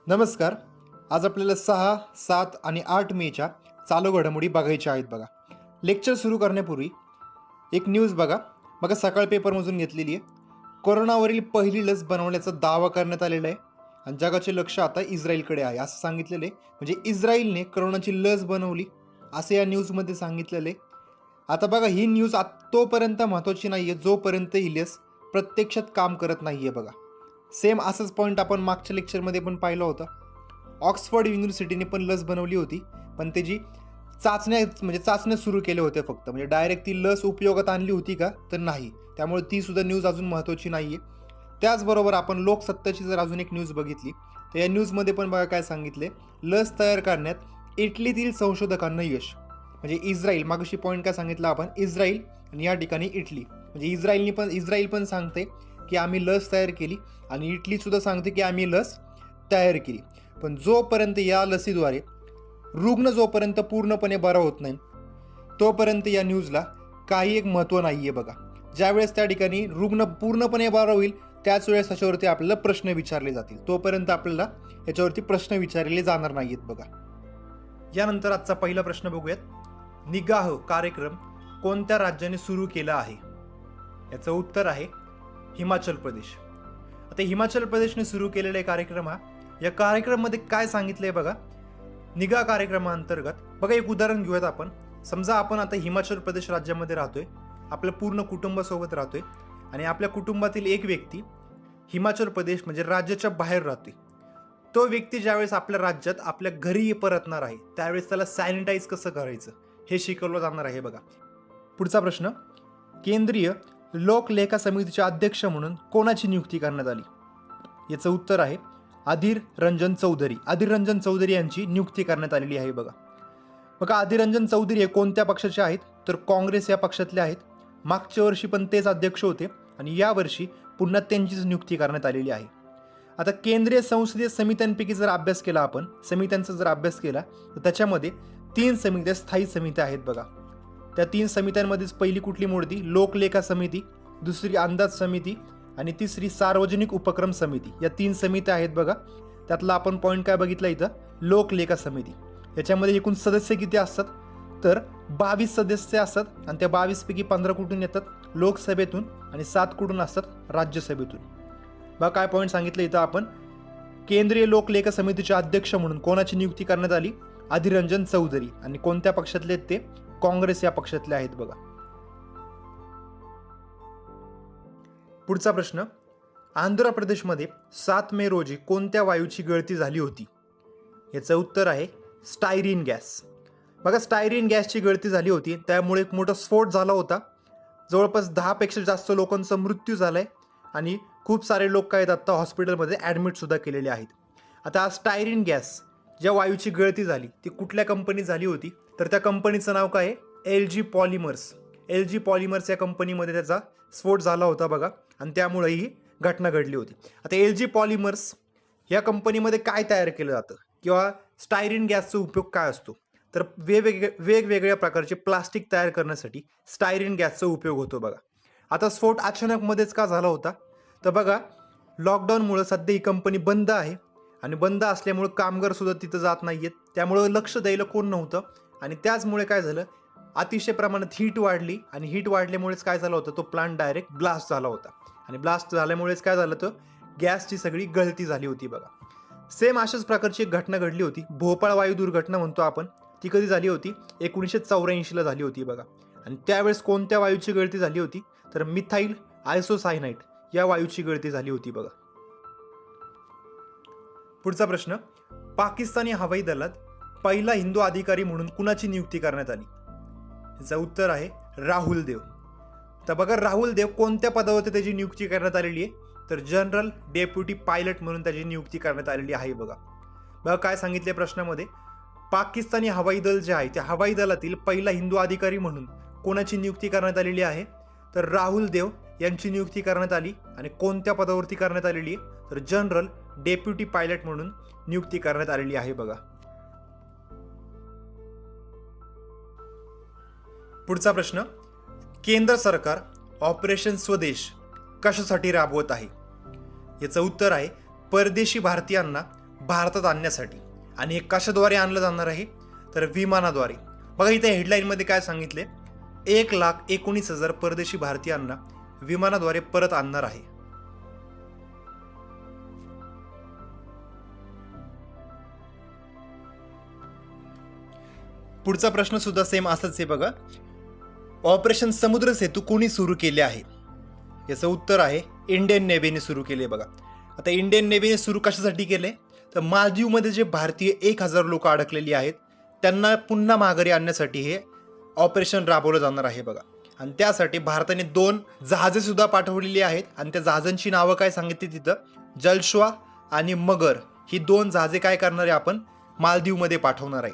नमस्कार. आज आपल्याला 6, 7 आणि 8 मेच्या चालू घडामोडी बघायच्या आहेत बघा. लेक्चर सुरू करण्यापूर्वी एक न्यूज बघा. सकाळ पेपरमधून घेतलेली आहे. कोरोनावरील पहिली लस बनवण्याचा दावा करण्यात आलेला आहे आणि जगाचे लक्ष आता इस्रायलकडे आहे असं सांगितलेलं आहे. म्हणजे इस्रायलने कोरोनाची लस बनवली असं या न्यूजमध्ये सांगितलेलं आहे. आता बघा, ही न्यूज तोपर्यंत महत्त्वाची नाही आहे जोपर्यंत ही लस प्रत्यक्षात काम करत नाही आहे बघा. सेम असंच पॉईंट आपण मागच्या लेक्चरमध्ये पण पाहिलं होतं. ऑक्सफर्ड युनिव्हर्सिटीने पण लस बनवली होती, पण त्याची चाचण्या सुरू केल्या होत्या फक्त. म्हणजे डायरेक्ट ती लस उपयोगात आणली होती का तर नाही. त्यामुळे ती सुद्धा न्यूज अजून महत्त्वाची नाही आहे. त्याचबरोबर आपण लोकसत्ताची जर अजून एक न्यूज बघितली तर या न्यूजमध्ये पण बघा काय सांगितले. लस तयार करण्यात इटलीतील संशोधकांना यश. म्हणजे इस्रायल, मागशी पॉईंट काय सांगितलं आपण, इस्रायल आणि या ठिकाणी इटली. म्हणजे इस्रायल पण सांगते की आम्ही लस तयार केली आणि इटलीसुद्धा सांगते की आम्ही लस तयार केली. पण जोपर्यंत या लसीद्वारे रुग्ण जोपर्यंत पूर्णपणे बरा होत नाही तोपर्यंत या न्यूजला काही एक महत्त्व नाही आहे बघा. ज्यावेळेस त्या ठिकाणी रुग्ण पूर्णपणे बरा होईल त्याच वेळेस त्याच्यावरती आपल्याला प्रश्न विचारले जातील. तोपर्यंत आपल्याला याच्यावरती प्रश्न विचारले जाणार नाही आहेत बघा. यानंतर आजचा पहिला प्रश्न बघूयात. निगाह कार्यक्रम कोणत्या राज्याने सुरू केला आहे? याचं उत्तर आहे हिमाचल प्रदेश. आता हिमाचल प्रदेशने सुरू केलेला कार्यक्रम या कार्यक्रमामध्ये काय सांगितलंय बघा. निगा कार्यक्रमाअंतर्गत बघा, एक उदाहरण घेऊयात आपण. समजा आपण आता हिमाचल प्रदेश राज्यामध्ये राहतोय, आपल्या पूर्ण कुटुंबासोबत राहतोय आणि आपल्या कुटुंबातील एक व्यक्ती हिमाचल प्रदेश म्हणजे राज्याच्या बाहेर राहतोय. तो व्यक्ती ज्यावेळेस आपल्या राज्यात आपल्या घरी परतणार आहे त्यावेळेस त्याला सॅनिटाईज कसं करायचं हे शिकवलं जाणार आहे बघा. पुढचा प्रश्न. केंद्रीय लोकलेखा समितीचे अध्यक्ष म्हणून कोणाची नियुक्ती करण्यात आली? याचं उत्तर आहे अधीर रंजन चौधरी. अधीर रंजन चौधरी यांची नियुक्ती करण्यात आलेली आहे बघा. अधीर रंजन चौधरी हे कोणत्या पक्षाचे आहेत तर काँग्रेस या पक्षातले आहेत. मागच्या वर्षी पण तेच अध्यक्ष होते आणि यावर्षी पुन्हा त्यांचीच नियुक्ती करण्यात आलेली आहे. आता केंद्रीय संसदीय समित्यांपैकी जर अभ्यास केला आपण, समित्यांचा जर अभ्यास केला तर त्याच्यामध्ये 3 समित्या स्थायी समित्या आहेत बघा. त्या 3 समित्यांमध्येच पहिली कुठली मोडती? लोकलेखा समिती, दुसरी अंदाज समिती आणि तिसरी सार्वजनिक उपक्रम समिती. या 3 समित्या आहेत बघा. त्यातला आपण पॉईंट काय बघितला इथं? लोकलेखा समिती. याच्यामध्ये एकूण सदस्य किती असतात तर 22 सदस्य असतात आणि त्या 22 पैकी 15 कुठून येतात? लोकसभेतून आणि 7 कुठून असतात? राज्यसभेतून. बघा काय पॉईंट सांगितलं इथं आपण. केंद्रीय लोकलेखा समितीचे अध्यक्ष म्हणून कोणाची नियुक्ती करण्यात आली? अधीर रंजन चौधरी. आणि कोणत्या पक्षातले आहेत ते? काँग्रेस या पक्षातले आहेत बघा. पुढचा प्रश्न. आंध्र प्रदेशमध्ये 7 मे रोजी कोणत्या वायूची गळती झाली होती? याचं उत्तर आहे स्टायरीन गॅस. बघा, स्टायरीन गॅसची गळती झाली होती, त्यामुळे एक मोठा स्फोट झाला होता. जवळपास 10 पेक्षा जास्त लोकांचा मृत्यू झालाय आणि खूप सारे लोक काय आता हॉस्पिटलमध्ये ॲडमिट सुद्धा केलेले आहेत. आता स्टायरीन गॅस ज्या वायूची गळती झाली ती कुठल्या कंपनीत झाली होती तर त्या कंपनीचं नाव काय आहे? LG polymers. LG पॉलिमर्स या कंपनीमध्ये त्याचा स्फोट झाला होता बघा आणि त्यामुळे ही घटना घडली होती. आता LG पॉलिमर्स या कंपनीमध्ये काय तयार केलं जातं किंवा स्टायरीन गॅसचा उपयोग काय असतो तर वेगवेगळ्या प्रकारचे प्लास्टिक तयार करण्यासाठी स्टायरीन गॅसचा उपयोग होतो बघा. आता स्फोट अचानकमध्येच का झाला होता तर बघा, लॉकडाऊनमुळे सध्या ही कंपनी बंद आहे आणि बंद असल्यामुळे कामगार सुद्धा तिथं जात नाहीयेत. त्यामुळं लक्ष द्यायला कोण नव्हतं आणि त्याचमुळे काय झालं, अतिशय प्रमाणात हीट वाढली आणि हीट वाढल्यामुळेच काय झालं होतं, तो प्लांट डायरेक्ट ब्लास्ट झाला होता आणि ब्लास्ट झाल्यामुळेच काय झालं, तर गॅसची सगळी गळती झाली होती बघा. सेम अशाच प्रकारची एक घटना घडली होती, भोपाळ वायू दुर्घटना म्हणतो आपण. ती कधी झाली होती? 1984ला झाली होती बघा. आणि त्यावेळेस कोणत्या वायूची गळती झाली होती तर मिथाईल आयसोसायनाइड या वायूची गळती झाली होती बघा. पुढचा प्रश्न. पाकिस्तानी हवाई दलात पहिला हिंदू अधिकारी म्हणून कुणाची नियुक्ती करण्यात आली? याचं उत्तर आहे राहुल देव. तर बघा, राहुल देव कोणत्या पदावरती त्याची नियुक्ती करण्यात आलेली आहे तर जनरल डेप्युटी पायलट म्हणून त्याची नियुक्ती करण्यात आलेली आहे बघा. काय सांगितले प्रश्नामध्ये? पाकिस्तानी हवाई दल जे आहे त्या हवाई दलातील पहिला हिंदू अधिकारी म्हणून कोणाची नियुक्ती करण्यात आलेली आहे तर राहुल देव यांची नियुक्ती करण्यात आली. आणि कोणत्या पदावरती करण्यात आलेली आहे तर जनरल डेप्युटी पायलट म्हणून नियुक्ती करण्यात आलेली आहे बघा. पुढचा प्रश्न. केंद्र सरकार ऑपरेशन स्वदेश कशासाठी राबवत आहे? याचं उत्तर आहे परदेशी भारतीयांना भारतात आणण्यासाठी. आणि हे कशाद्वारे आणलं जाणार आहे, तर विमानाद्वारे. बघा इथे हेडलाईनमध्ये काय सांगितले, 1,19,000 परदेशी भारतीयांना विमानाद्वारे परत आणणार आहे. पुढचा प्रश्न सुद्धा सेम असाच आहे बघा. ऑपरेशन समुद्र सेतू कोणी सुरू केले आहे? याचं उत्तर आहे इंडियन नेव्हीने सुरू केले. बघा आता इंडियन नेव्हीने सुरू कशासाठी केले, तर मालदीवमध्ये जे भारतीय 1,000 लोक अडकलेली आहेत त्यांना पुन्हा माघारी आणण्यासाठी हे ऑपरेशन राबवलं जाणार आहे. बघा आणि त्यासाठी भारताने 2 जहाजे सुद्धा पाठवलेली आहेत आणि त्या जहाजांची नावं काय सांगितली तिथं, जलश्वा आणि मगर ही 2 जहाजे काय करणार आहे आपण मालदीवमध्ये पाठवणार आहे.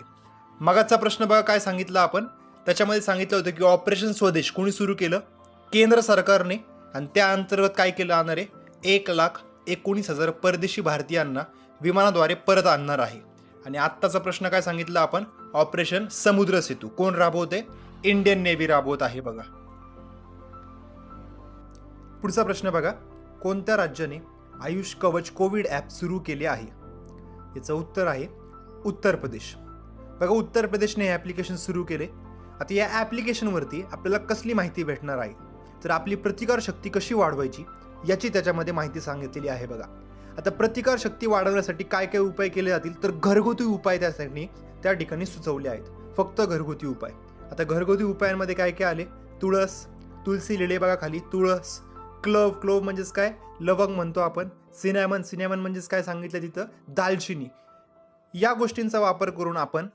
मगाचा प्रश्न बघा काय सांगितलं आपण, त्याच्यामध्ये सांगितलं होतं की ऑपरेशन स्वदेश कोणी सुरू केलं, केंद्र सरकारने. आणि त्या अंतर्गत काय केलं जाणार आहे, 1,19,000 परदेशी भारतीयांना विमानाद्वारे परत आणणार आहे. आणि आत्ताचा प्रश्न काय सांगितलं आपण, ऑपरेशन समुद्र सेतू कोण राबवते, इंडियन नेव्ही राबवत आहे. बघा पुढचा प्रश्न बघा, कोणत्या राज्याने आयुष कवच कोविड ॲप सुरू केले आहे? याचं उत्तर आहे उत्तर प्रदेश. बघा उत्तर प्रदेशने हे ॲप्लिकेशन सुरू केले. आता या ॲप्लिकेशनवरती आपल्याला कसली माहिती भेटणार आहे, तर आपली प्रतिकारशक्ती कशी वाढवायची याची त्याच्यामध्ये माहिती सांगितलेली आहे. बघा आता प्रतिकारशक्ती वाढवण्यासाठी काय काय उपाय केले जातील, तर घरगुती उपाय त्यासाठी त्या ठिकाणी सुचवले आहेत, फक्त घरगुती उपाय. आता घरगुती उपायांमध्ये काय काय आले, तुळस, तुलसी लिहिले बघा खाली, तुळस, क्लोव म्हणजेच काय लवंग म्हणतो आपण, सिनॅमन म्हणजेच काय सांगितलं तिथं, दालचिनी. या गोष्टींचा वापर करून आपण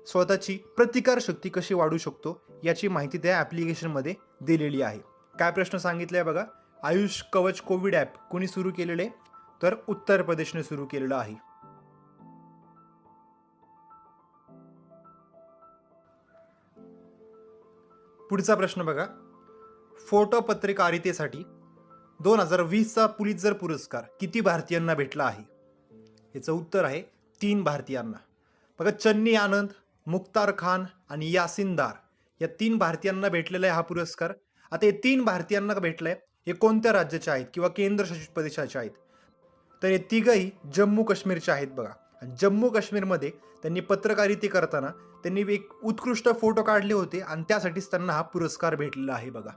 स्वतःची प्रतिकारशक्ती कशी वाढवू शकतो याची माहिती त्या ॲप्लिकेशनमध्ये दिलेली आहे. काय प्रश्न सांगितले बघा, आयुष कवच कोविड ॲप कोणी सुरू केलेले, तर उत्तर प्रदेशने सुरू केलेलं आहे. पुढचा प्रश्न बघा, फोटो पत्रकारितेसाठी 2020चा पुलित्झर पुरस्कार किती भारतीयांना भेटला आहे? याचं उत्तर आहे 3 भारतीयांना. बघा चन्नी आनंद, मुख्तार खान आणि यासिन दार या 3 भारतीयांना भेटलेला आहे हा पुरस्कार. आता हे 3 भारतीयांना भेटलाय, हे कोणत्या राज्याचे आहेत किंवा केंद्रशासित प्रदेशाचे आहेत, तर हे तिघही जम्मू काश्मीरचे आहेत. बघा आणि जम्मू काश्मीरमध्ये त्यांनी पत्रकारिता करताना त्यांनी एक उत्कृष्ट फोटो काढले होते आणि त्यासाठीच त्यांना हा पुरस्कार भेटलेला आहे. बघा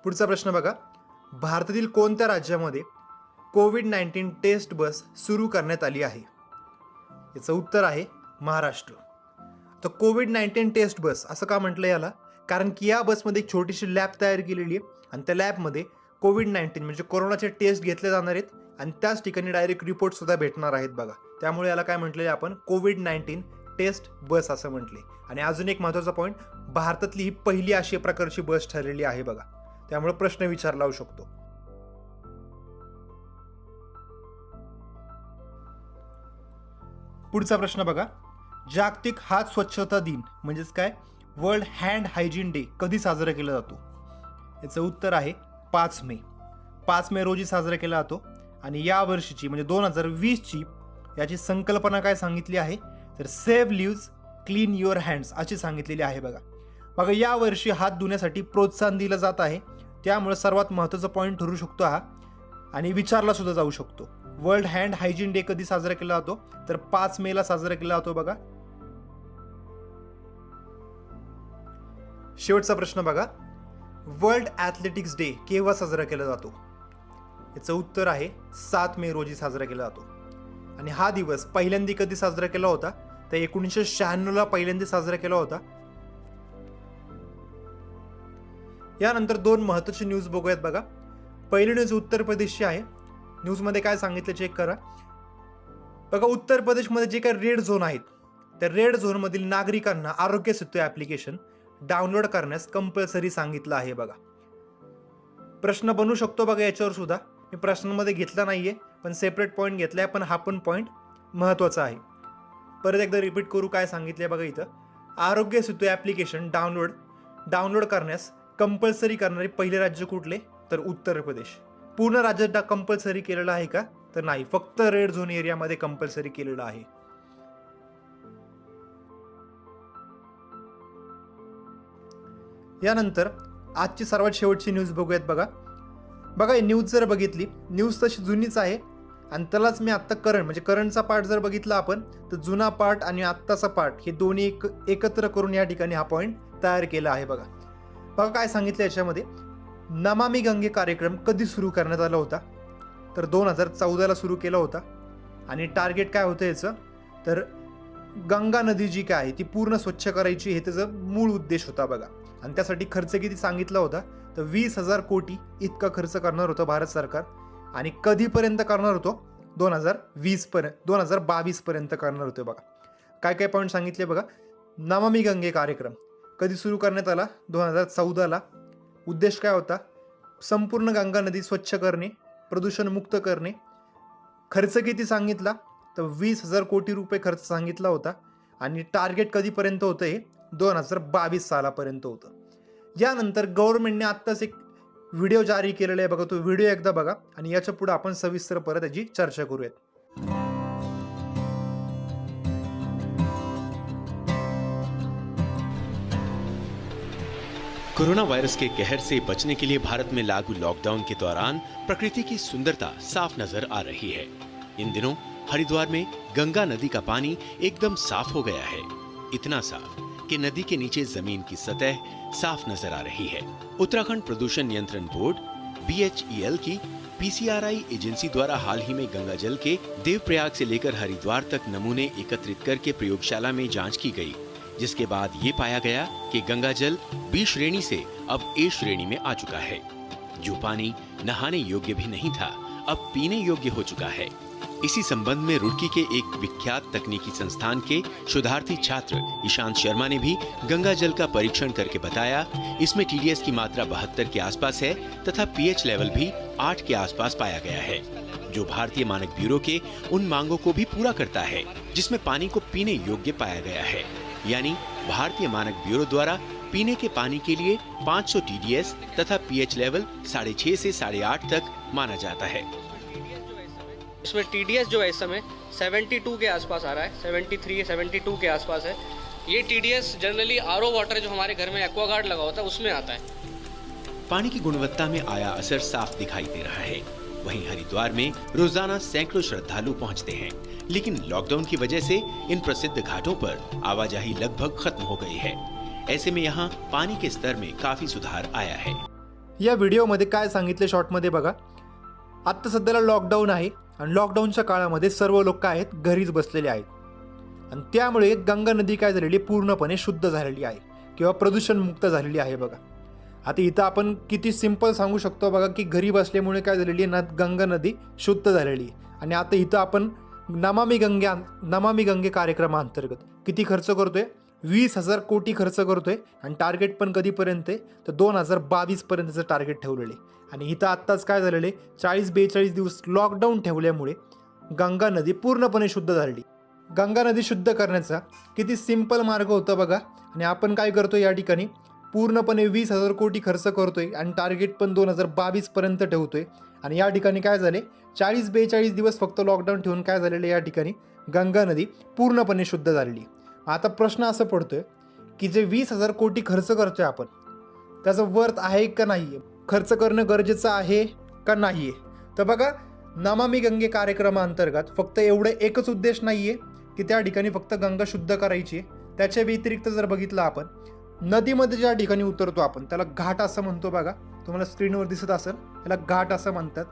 पुढचा प्रश्न बघा, भारतातील कोणत्या राज्यामध्ये कोविड-19 टेस्ट बस सुरू करण्यात आली आहे? याचं उत्तर आहे महाराष्ट्र. तर कोविड-19 टेस्ट बस असं का म्हटलं याला, कारण की या बसमध्ये एक छोटीशी लॅब तयार केलेली आहे आणि त्या लॅबमध्ये कोविड-19 म्हणजे कोरोनाचे टेस्ट घेतले जाणार आहेत आणि त्याच ठिकाणी डायरेक्ट रिपोर्ट सुद्धा भेटणार आहेत. बघा त्यामुळे याला काय म्हटलेले आपण, कोविड-19 टेस्ट बस असं म्हटले. आणि अजून एक महत्त्वाचा पॉईंट, भारतातली ही पहिली अशी प्रकारची बस ठरलेली आहे. बघा त्यामुळे प्रश्न विचारला जाऊ शकतो. पुढचा प्रश्न बघा, जागतिक हात स्वच्छता दिन म्हणजेच काय, वर्ल्ड हँड हायजीन डे कधी साजरा केला जातो? याचं उत्तर आहे 5 मे. 5 मे रोजी साजरा केला जातो. आणि या वर्षीची म्हणजे 2020ची याची संकल्पना काय सांगितली आहे, तर save lives clean your hands अशी सांगितलेली आहे. बघा या वर्षी हात धुण्यासाठी प्रोत्साहन दिलं जात आहे, त्यामुळे सर्वात महत्त्वाचा पॉईंट ठरू शकतो हा आणि विचारला सुद्धा जाऊ शकतो. वर्ल्ड हँड हायजीन डे कधी साजरा केला जातो, तर 5 मेला साजरा केला जातो. बघा शेवटचा प्रश्न बघा, वर्ल्ड ॲथलेटिक्स डे केव्हा साजरा केला जातो? याचं उत्तर आहे 7 मे रोजी साजरा केला जातो. आणि हा दिवस पहिल्यांदा कधी साजरा केला होता, तर 1996ला पहिल्यांदा साजरा केला होता. यानंतर 2 महत्त्वाची न्यूज बघूयात. बघा पहिली न्यूज उत्तर प्रदेशची आहे. न्यूजमध्ये काय सांगितलं चेक करा. बघा उत्तर प्रदेशमध्ये जे काही रेड झोन आहेत, त्या रेड झोनमधील नागरिकांना आरोग्य सेतू ॲप्लिकेशन डाउनलोड करण्यास कंपल्सरी सांगितलं आहे. बघा प्रश्न बनू शकतो बघा याच्यावर सुद्धा, मी प्रश्नांमध्ये घेतला नाहीये पण सेपरेट पॉईंट घेतलाय, पण हा पण पॉईंट महत्त्वाचा आहे. परत एकदा रिपीट करू काय सांगितलंय बघा इथं, आरोग्य सेतू ॲप्लिकेशन डाउनलोड करण्यास कंपल्सरी करणारे पहिले राज्य कुठले, तर उत्तर प्रदेश. पूर्ण राज्यात कंपल्सरी केलेलं आहे का, तर नाही, फक्त रेड झोन एरियामध्ये कंपल्सरी केलेलं आहे. यानंतर आजची सर्वात शेवटची न्यूज बघूयात. बघा ही न्यूज जर बघितली, न्यूज तशी जुनीच आहे आणि त्यालाच मी आत्ता म्हणजे करंटचा पार्ट जर बघितला आपण, तर जुना पार्ट आणि आत्ताचा पार्ट हे दोन्ही एकत्र करून या ठिकाणी हा पॉईंट तयार केला आहे. बघा बघा काय सांगितलं याच्यामध्ये. नमामि गंगे कार्यक्रम कधी सुरू करण्यात आला होता, तर 2014ला सुरू केला होता. आणि टार्गेट काय होतं याचं, तर गंगा नदी जी काय आहे ती पूर्ण स्वच्छ करायची, हे त्याचा मूळ उद्देश होता. बघा आणि त्यासाठी खर्च किती सांगितला होता, तर 20,000 कोटी इतका खर्च करणार होतं भारत सरकार. आणि कधीपर्यंत करणार होतो, 2022 पर्यंत करणार होते. बघा काय काय पॉईंट सांगितले बघा. नमामि गंगे कार्यक्रम कधी सुरू करण्यात आला, 2014ला. उद्देश काय होता, संपूर्ण गंगा नदी स्वच्छ करणे, प्रदूषणमुक्त करणे. खर्च किती सांगितला, तर 20,000 कोटी रुपये खर्च सांगितला होता. आणि टार्गेट कधीपर्यंत होतं, हे 2022 सालापर्यंत होतं. यानंतर गव्हर्नमेंटने आत्ताच एक व्हिडिओ जारी केलेला आहे. बघा तो व्हिडिओ एकदा बघा आणि याच्या पुढे आपण सविस्तर परत याची चर्चा करूयात. कोरोना वायरस के कहर से बचने के लिए भारत में लागू लॉकडाउन के दौरान प्रकृति की सुंदरता साफ नजर आ रही है. इन दिनों हरिद्वार में गंगा नदी का पानी एकदम साफ हो गया है. इतना साफ कि नदी के नीचे जमीन की सतह साफ नजर आ रही है. उत्तराखंड प्रदूषण नियंत्रण बोर्ड BHEL की PCRI एजेंसी द्वारा हाल ही में गंगा जल के देवप्रयाग से लेकर हरिद्वार तक नमूने एकत्रित करके प्रयोगशाला में जांच की गई, जिसके बाद ये पाया गया कि गंगा जल B श्रेणी से अब A श्रेणी में आ चुका है. जो पानी नहाने योग्य भी नहीं था, अब पीने योग्य हो चुका है. इसी संबंध में रुड़की के एक विख्यात तकनीकी संस्थान के शोधार्थी छात्र ईशांत शर्मा ने भी गंगा जल का परीक्षण करके बताया, इसमें TDS की मात्रा 72 के आसपास है तथा pH लेवल भी 8 के आसपास पाया गया है, जो भारतीय मानक ब्यूरो के उन मांगों को भी पूरा करता है जिसमें पानी को पीने योग्य पाया गया है. यानी भारतीय मानक ब्यूरो द्वारा पीने के पानी के लिए 500 TDS तथा pH लेवल 6.5 से 8.5 तक माना जाता है. इसमें TDS जो है इस समय 72 के आसपास आ रहा है, 73 72 के आसपास है. ये TDS जनरली RO वाटर जो हमारे घर में एक्वागार्ड लगा होता है उसमें आता है. पानी की गुणवत्ता में आया असर साफ दिखाई दे रहा है. वहीं हरिद्वार में रोजाना सैकड़ों श्रद्धालु पहुंचते हैं, लेकिन लॉकडाउन की वजह से इन प्रसिद्ध घाटों पर आवाजाही लगभग खत्म हो गई है. ऐसे में यहाँ पानी के स्तर में काफी सुधार आया है. या व्हिडिओमध्ये काय सांगितले शॉर्टमध्ये बघा. आत्ता सध्याला लॉकडाऊन आहे आणि लॉकडाऊनच्या काळामध्ये सर्व लोक काय आहेत, घरीच बसलेले आहेत. आणि त्यामुळे गंगा नदी काय झालेली पूर्णपणे शुद्ध झालेली आहे किंवा प्रदूषणमुक्त झालेली आहे. बघा आता इथं आपण किती सिंपल सांगू शकतो बघा, की घरी बसल्यामुळे काय झालेली आहे ना, गंगा नदी शुद्ध झालेली आहे. आणि आता इथं आपण नमामि गंगे कार्यक्रमाअंतर्गत किती खर्च करतोय, 20,000 कोटी खर्च करतोय. आणि टार्गेट पण कधीपर्यंत आहे, तर 2022 पर्यंतचं टार्गेट ठेवलेलं आहे. आणि इथं आत्ताच काय झालेलं आहे, 40-42 दिवस लॉकडाऊन ठेवल्यामुळे गंगा नदी पूर्णपणे शुद्ध झालेली. गंगा नदी शुद्ध करण्याचा किती सिंपल मार्ग होता बघा. आणि आपण काय करतोय, या ठिकाणी पूर्णपणे 20,000 कोटी खर्च करतोय आणि टार्गेट पण 2022 पर्यंत ठेवतोय. आणि या ठिकाणी काय झाले, 40-42 दिवस फक्त लॉकडाऊन ठेवून काय झालेलं, या ठिकाणी गंगा नदी पूर्णपणे शुद्ध झालेली. आता प्रश्न असं पडतोय की जे 20,000 कोटी खर्च करतोय आपण, त्याचं वर्थ आहे का नाही, खर्च करणं गरजेचं आहे का नाही आहे. तर बघा नमामि गंगे कार्यक्रमाअंतर्गत फक्त एवढं एकच उद्देश नाही आहे की त्या ठिकाणी फक्त गंगा शुद्ध करायची आहे. त्याच्या व्यतिरिक्त जर बघितलं आपण, नदीमध्ये ज्या ठिकाणी उतरतो आपण त्याला घाट असं म्हणतो. बघा तुम्हाला स्क्रीनवर दिसत असेल, त्याला घाट असं म्हणतात.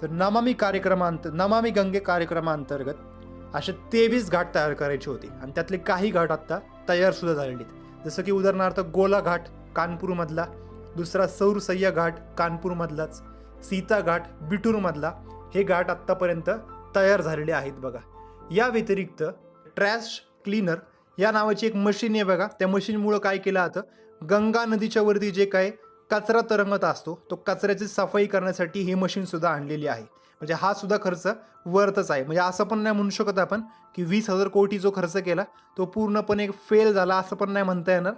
तर नमामि गंगे कार्यक्रमाअंतर्गत असे 23 घाट तयार करायचे होते आणि त्यातले काही घाट आत्ता तयार सुद्धा झालेले आहेत. जसं की उदाहरणार्थ गोला घाट कानपूरमधला, दुसरा सौरसय्या घाट कानपूरमधलाच, सीता घाट बिठूरमधला, हे घाट आत्तापर्यंत तयार झालेले आहेत. बघा या व्यतिरिक्त ट्रॅश क्लीनर या नावाची एक मशीन आहे. बघा त्या मशीनमुळं काय केलं जातं, गंगा नदीच्या वरती जे काय कचरा तरंगत असतो तो कचऱ्याची सफाई करण्यासाठी ही मशीनसुद्धा आणलेली आहे. म्हणजे हा सुद्धा खर्च वर्थच आहे. म्हणजे असं पण नाही म्हणू शकत आपण की 20,000 कोटी जो खर्च केला तो पूर्णपणे फेल झाला, असं पण नाही म्हणता येणार.